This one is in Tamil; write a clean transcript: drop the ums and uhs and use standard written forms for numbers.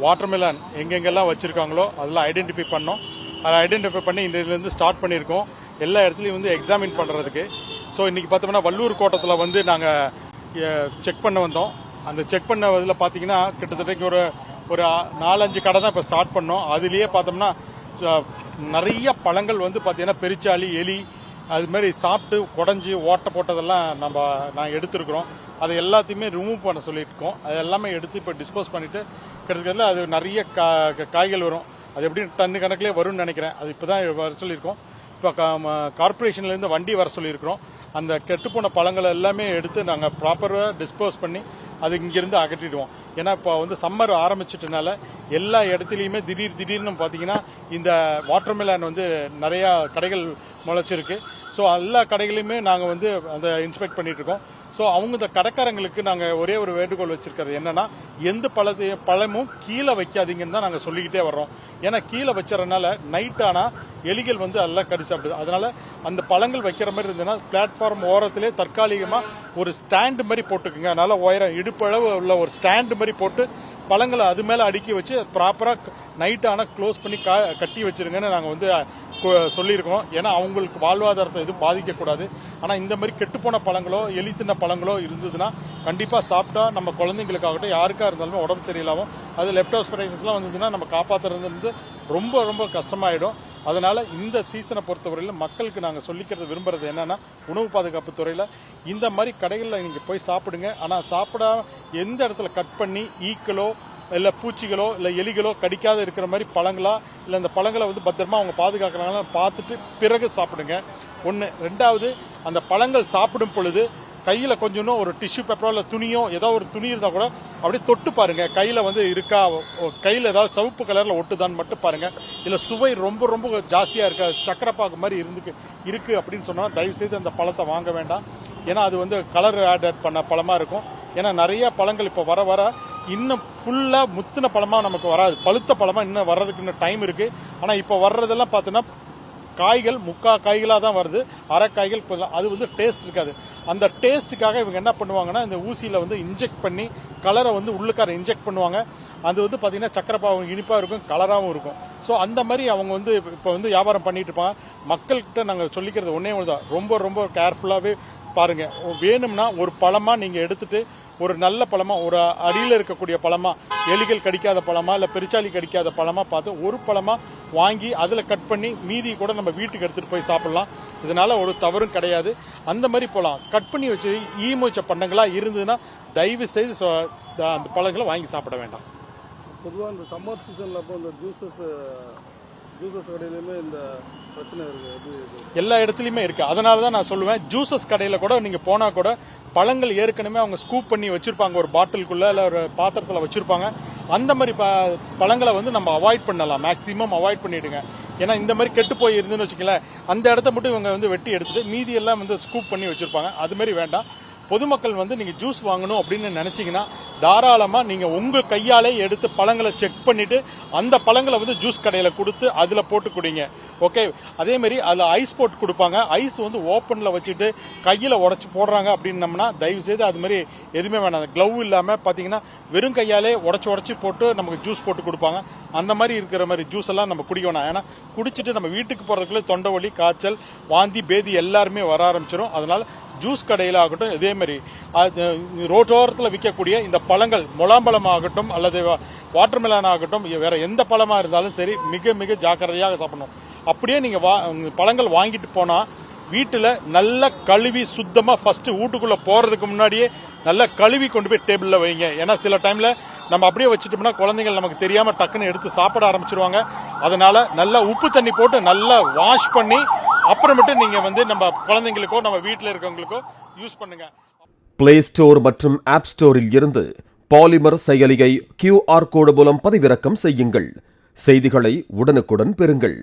வாட்டர்மெலன் எங்கெங்கெல்லாம் வச்சுருக்காங்களோ அதெல்லாம் ஐடென்டிஃபை பண்ணோம். அதை ஐடென்டிஃபை பண்ணி இன்றையிலேருந்து ஸ்டார்ட் பண்ணியிருக்கோம் எல்லா இடத்துலையும் வந்து எக்ஸாமின் பண்ணுறதுக்கு. ஸோ இன்றைக்கி பார்த்தோம்னா வள்ளூர் கோட்டத்தில் வந்து நாங்கள் செக் பண்ண வந்தோம். அந்த செக் பண்ண இதில் பார்த்தீங்கன்னா கிட்டத்தட்ட ஒரு 4-5 கடை தான் இப்போ ஸ்டார்ட் பண்ணோம். அதுலேயே பார்த்தோம்னா நிறைய பழங்கள் வந்து பார்த்தீங்கன்னா பெருச்சாளி, எலி அது மாதிரி சாப்பிட்டு குடஞ்சி ஓட்டை போட்டதெல்லாம் நாங்கள் எடுத்துருக்குறோம். அதை எல்லாத்தையுமே ரிமூவ் பண்ண சொல்லியிருக்கோம். அது எல்லாமே எடுத்து இப்போ டிஸ்போஸ் பண்ணிவிட்டு கிட்டத்தட்ட அது நிறைய காய்கள் வரும். அது எப்படி டன்னு கணக்கிலே வரும்னு நினைக்கிறேன். அது இப்போ தான் வர சொல்லியிருக்கோம். இப்போ கார்பரேஷன்லேருந்து வண்டி வர சொல்லியிருக்கிறோம். அந்த கெட்டுப்போன பழங்களை எல்லாமே எடுத்து நாங்கள் ப்ராப்பராக டிஸ்போஸ் பண்ணி அது இங்கேருந்து அகற்றிடுவோம். ஏன்னா இப்போ வந்து சம்மர் ஆரம்பிச்சிட்டனால எல்லா இடத்துலையுமே திடீர்னு பார்த்தீங்கன்னா இந்த வாட்டர்மெலன் வந்து நிறையா கடைகள் முளைச்சிருக்கு. ஸோ எல்லா கடைகளையுமே நாங்கள் வந்து அதை இன்ஸ்பெக்ட் பண்ணிட்டு இருக்கோம். ஸோ அவங்க இந்த கடைக்காரங்களுக்கு நாங்கள் ஒரே ஒரு வேண்டுகோள் வச்சிருக்கிறது என்னன்னா, எந்த பழமும் கீழே வைக்காதீங்கன்னு தான் நாங்கள் சொல்லிக்கிட்டே வர்றோம். ஏன்னா கீழே வச்சறதுனால நைட் ஆனால் எலிகள் வந்து எல்லாம் கடிச்சு சாப்பிடுது. அதனால அந்த பழங்கள் வைக்கிற மாதிரி இருந்ததுன்னா பிளாட்ஃபார்ம் ஓரத்திலே தற்காலிகமாக ஒரு ஸ்டாண்டு மாதிரி போட்டுக்குங்க. அதனால உயரம் இடுப்பளவு உள்ள ஒரு ஸ்டாண்டு மாதிரி போட்டு பழங்களை அது மேலே அடுக்கி வச்சு ப்ராப்பராக நைட் ஆனால் க்ளோஸ் பண்ணி கட்டி வச்சிருங்கன்னு நாங்கள் வந்து சொல்லியிருக்கோம். ஏன்னா அவங்களுக்கு வாழ்வாதாரத்தை எதுவும் பாதிக்கக்கூடாது. ஆனால் இந்த மாதிரி கெட்டுப்போன பழங்களோ எலி தின்ன பழங்களோ இருந்ததுன்னா கண்டிப்பாக சாப்பிட்டா நம்ம குழந்தைங்களுக்காகட்டும் யாருக்காக இருந்தாலுமே உடம்பு சரியில்லாமல் அது லெஃப்ட் ஓவர் ஸ்பைசஸ்லாம் வந்ததுன்னா நம்ம காப்பாற்றுறது வந்து ரொம்ப ரொம்ப கஷ்டமாயிடும். அதனால இந்த சீசனை பொறுத்தவரையில் மக்களுக்கு நாங்கள் சொல்லிக்கிறது விரும்புறது என்னன்னா, உணவு பாதுகாப்பு துறையில் இந்த மாதிரி கடைகளில் நீங்கள் போய் சாப்பிடுங்க. ஆனால் சாப்பிடாம எந்த இடத்துல கட் பண்ணி ஈக்களோ இல்லை பூச்சிகளோ இல்லை எலிகளோ கடிக்காத இருக்கிற மாதிரி பழங்களா இல்லை இந்த பழங்களை வந்து பத்திரமா அவங்க பாதுகாக்கிறாங்களா பார்த்துட்டு பிறகு சாப்பிடுங்க. ஒன்று. ரெண்டாவது, அந்த பழங்கள் சாப்பிடும் பொழுது கையில் கொஞ்சம் ஒரு டிஷ்யூ பேப்பரோ இல்லை துணியோ ஏதோ ஒரு துணி இருந்தால் கூட அப்படியே தொட்டு பாருங்க. கையில் வந்து இருக்கா, கையில் ஏதாவது சிவப்பு கலரில் ஒட்டுதான்னு மட்டும் பாருங்க. இல்லை சுவை ரொம்ப ரொம்ப ஜாஸ்தியாக இருக்கா, சக்கரைப்பாக்கு மாதிரி இருக்கு அப்படின்னு சொன்னால் தயவுசெய்து அந்த பழத்தை வாங்க வேண்டாம். ஏன்னா அது வந்து கலர் ஆட் பண்ண பழமாக இருக்கும். ஏன்னா நிறைய பழங்கள் இப்போ வர இன்னும் ஃபுல்லாக முத்தின பழமாக நமக்கு வராது. பழுத்த பழமாக இன்னும் வர்றதுக்கு இன்னும் டைம் இருக்குது. ஆனால் இப்போ வர்றதெல்லாம் பார்த்தோன்னா காய்கள் காய்களாக தான் வருது, அரைக்காய்கள். அது வந்து டேஸ்ட் இருக்காது. அந்த டேஸ்ட்டுக்காக இவங்க என்ன பண்ணுவாங்கன்னா, இந்த ஊசியில் வந்து இன்ஜெக்ட் பண்ணி கலரை வந்து உள்ளுக்கார இன்ஜெக்ட் பண்ணுவாங்க. அது வந்து பார்த்தீங்கன்னா சக்கரைப்பாவும் இனிப்பாக இருக்கும், கலராகவும் இருக்கும். ஸோ அந்த மாதிரி அவங்க வந்து இப்போ வந்து வியாபாரம் பண்ணிட்டு இருப்பாங்க. மக்கள்கிட்ட நாங்கள் சொல்லிக்கிறது ஒன்றே ஒன்று தான், ரொம்ப ரொம்ப கேர்ஃபுல்லாகவே பாருங்க. வேணும்னா ஒரு பழமா நீங்கள் எடுத்துட்டு ஒரு நல்ல பழமா, ஒரு அடியில் இருக்கக்கூடிய பழமா, எலிகள் கடிக்காத பழமா இல்லை பெருச்சாலி கடிக்காத பழமா பார்த்து ஒரு பழமா வாங்கி அதில் கட் பண்ணி மீதி கூட நம்ம வீட்டுக்கு எடுத்துட்டு போய் சாப்பிடலாம். இதனால ஒரு தவறும் கிடையாது. அந்த மாதிரி போகலாம். கட் பண்ணி வச்சு ஈமோச்ச பண்டங்களா இருந்ததுன்னா தயவு செய்து அந்த பழங்களை வாங்கி சாப்பிட வேண்டாம். பொதுவாக இந்த சம்மர் சீசனில் அப்போ இந்த ஜூசஸ் கடையிலுமே இந்த பிரச்சனை இருக்குது. எல்லா இடத்துலையுமே இருக்கு. அதனால தான் நான் சொல்லுவேன், ஜூசஸ் கடையில் கூட நீங்க போனா கூட பழங்கள் ஏற்கனவே அவங்க ஸ்கூப் பண்ணி வச்சிருப்பாங்க, ஒரு பாட்டிலுக்குள்ள இல்லை ஒரு பாத்திரத்தில் வச்சிருப்பாங்க. அந்த மாதிரி பழங்களை வந்து நம்ம அவாய்ட் பண்ணலாம், மேக்சிமம் அவாய்ட் பண்ணிடுங்க. ஏன்னா இந்த மாதிரி கெட்டு போய் இருந்துன்னு வச்சுக்கல, அந்த இடத்த மட்டும் இவங்க வந்து வெட்டி எடுத்துட்டு மீதி எல்லாம் வந்து ஸ்கூப் பண்ணி வச்சிருப்பாங்க. அது மாதிரி வேண்டாம். பொதுமக்கள் வந்து நீங்க ஜூஸ் வாங்கணும் அப்படின்னு நினைச்சீங்கன்னா தாராளமா நீங்க உங்க கையாலே எடுத்து பழங்களை செக் பண்ணிட்டு அந்த பழங்களை வந்து ஜூஸ் கடையில கொடுத்து அதுல போட்டு குடிங்க. ஓகே. அதே மாதிரி அதுல ஐஸ் போட்டு கொடுப்பாங்க. ஐஸ் வந்து ஓப்பன்ல வச்சுட்டு கையில உடைச்சு போடுறாங்க அப்படின்னம்னா தயவு செய்து அது மாதிரி எதுவுமே வேணாம். க்ளவ் இல்லாம பாத்தீங்கன்னா வெறும் கையாலே உடைச்சு போட்டு நமக்கு ஜூஸ் போட்டு கொடுப்பாங்க. அந்த மாதிரி இருக்கிற மாதிரி ஜூஸ் எல்லாம் நம்ம குடிக்க வேணாம். ஏன்னா குடிச்சிட்டு நம்ம வீட்டுக்கு போறதுக்குள்ள தொண்டை வலி, காய்ச்சல், வாந்தி, பேதி எல்லாருமே வர ஆரம்பிச்சிடும். அதனால ஜூஸ் கடையில் ஆகட்டும், இதே மாதிரி ரோட்டோரத்தில் விற்கக்கூடிய இந்த பழங்கள், முலாம்பழம் ஆகட்டும் அல்லது வாட்டர்மெலன் ஆகட்டும், வேற எந்த பழமா இருந்தாலும் சரி மிக மிக ஜாக்கிரதையாக சாப்பிடணும். அப்படியே நீங்க பழங்கள் வாங்கிட்டு போனா வீட்டில் நல்லா கழுவி சுத்தமாக ஃபர்ஸ்ட் வீட்டுக்குள்ள போறதுக்கு முன்னாடியே நல்லா கழுவி கொண்டு போய் டேபிளில் வைங்க. ஏன்னா சில டைம்ல நம்ம அப்படியே வச்சுட்டோம்னா குழந்தைகள் நமக்கு தெரியாம டக்குன்னு எடுத்து சாப்பிட ஆரம்பிச்சிருவாங்க. அதனால நல்லா உப்பு தண்ணி போட்டு நல்லா வாஷ் பண்ணி அப்புறமேட்டு நீங்க வந்து நம்ம குழந்தைங்களுக்கோ நம்ம வீட்டில் இருக்கவங்களுக்கோ யூஸ் பண்ணுங்க. பிளே ஸ்டோர் மற்றும் ஆப் ஸ்டோரில் இருந்து பாலிமர் செயலியை QR கோடு மூலம் பதிவிறக்கம் செய்யுங்கள். செய்திகளை உடனுக்குடன் பெறுங்கள்.